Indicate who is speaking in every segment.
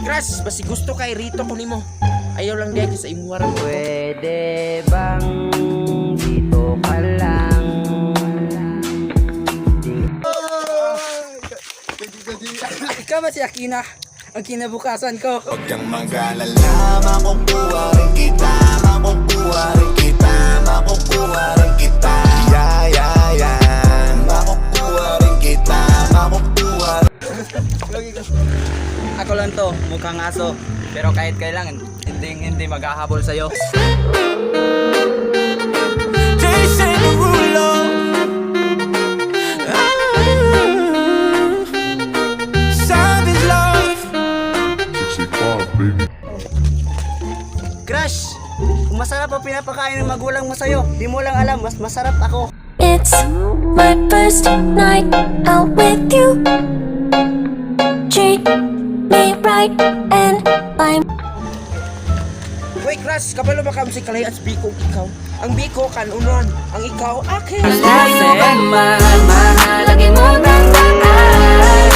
Speaker 1: Crush, basi gusto kay Rito ko nimo. Ayaw lang diya sa imo warang.
Speaker 2: Pwede bang dito ka lang?
Speaker 3: Ikaw ba si Akina? Ang kinabukasan ko.
Speaker 4: Huwag kang mag-alala, makukuha rin kita, makukuha rin kita, makukuha rin kita. Makukuha rin kita, makukuha rin.
Speaker 2: Ako lang to, mukhang aso. Pero kahit kailangan, hindi maghahabol sa'yo.
Speaker 4: Chasing the ruler. Savage love.
Speaker 2: Crush! Kung masarap ang pinapakain ng magulang mo sa'yo, di mo lang alam, mas masarap ako.
Speaker 5: It's my first night out with you. Treat me right and I'm
Speaker 1: Wait, Crush, kabalo ba ka si Kalay at Biko ikaw? Ang Biko kanunon, ang ikaw akin.
Speaker 5: layo ka man, mahalagin mo tandaan.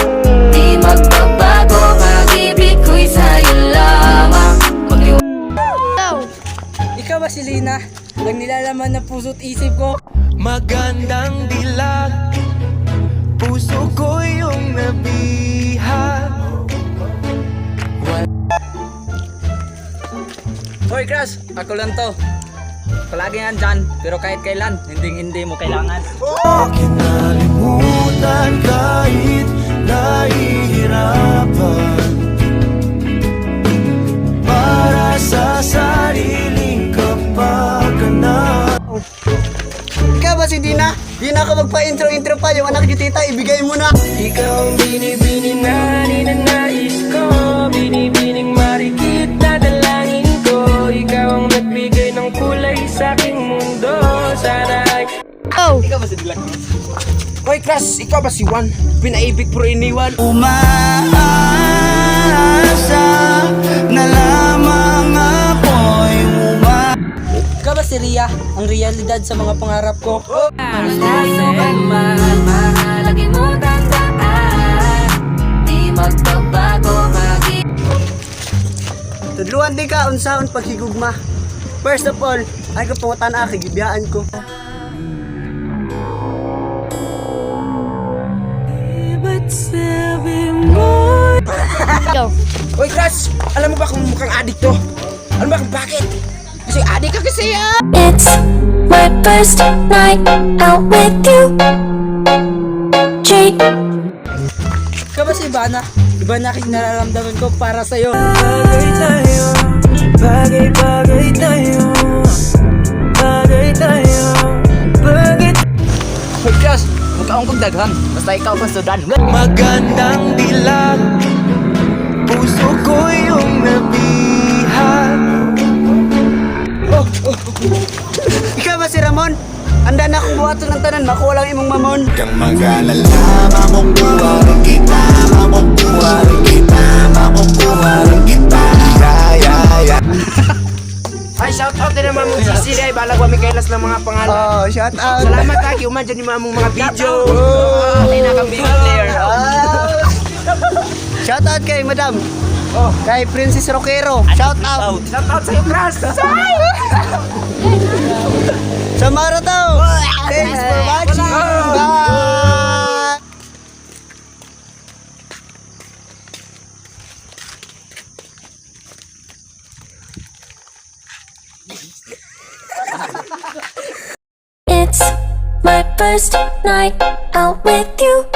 Speaker 5: Di magbabago, mag-ibig ko'y sa'yo lamang.
Speaker 3: Ikaw ba si Lina? Ang nilalaman ng puso't isip ko.
Speaker 4: Magandang dilag, puso ko yung nabihag.
Speaker 2: Hoy Crush, ako lang to. Palagi nandyan, pero kahit kailan, hindi mo kailangan.
Speaker 4: Kinalimutan kahit nahihirapan, para sa sariling kapakanan.
Speaker 2: Ikaw ba si Dina? Di na ako magpa-intro pa, yung anak ni tita, ibigay mo na.
Speaker 6: Ikaw ang binibini na ninanais ko, binibining marikit na dalangin ko. Ikaw ang nagbigay ng kulay sa aking mundo. Sana ay
Speaker 2: Ikaw ba si Dilag?
Speaker 1: Hoy, Crush, ikaw ba si Juan? Pinaibig pero iniwan.
Speaker 4: Umaasa na lamang ako'y
Speaker 3: Ikaw ba si Ria? Ang realidad sa mga pangarap ko.
Speaker 5: layo ka man, mahalagin mo tandaan. Di magbabago, mag-ibig.
Speaker 2: Tudluan di ka, unsaon paghigugma. First of all, ay ko pungutan aki, gibiyaan ko.
Speaker 1: Hoy, Crush, alam mo ba kung mukhang adik to? Alam mo ba kung bakit? Kasi adik ka kasi
Speaker 5: It's my first night out with you. Treat
Speaker 3: Ikaw ba si Ivana? Iba na aking nararamdaman ko para sa'yo.
Speaker 6: bagay tayo, bagay tayo, bagay tayo, bagay.
Speaker 2: Hoy Crush, magkaong kong daghang, basta ikaw pa sudan.
Speaker 4: magandang dilag, puso ko yung nabihag.
Speaker 2: Ikaw ba si Ramon? Anda na akong buhaton ng tanan, makuha lang imong mamon.
Speaker 4: Huwag kang mag-alala, makukuha rin kita, makukuha rin kita, makukuha rin kita.
Speaker 1: Ay, shout out din naman mong sisi ay balag wa Mikaelas ng mga pangalan.
Speaker 2: Oh, shout out.
Speaker 1: Salamat lagi uman dyan ni mamong mga video.
Speaker 2: Ay, nakambing player. Shout out kay Madam. Oh, kay Princess Roquero. Shout out.
Speaker 1: Shout out sa'yo, Crush.
Speaker 2: Sa Marathon. Thanks for watching. Bye.
Speaker 5: It's my first night out with you.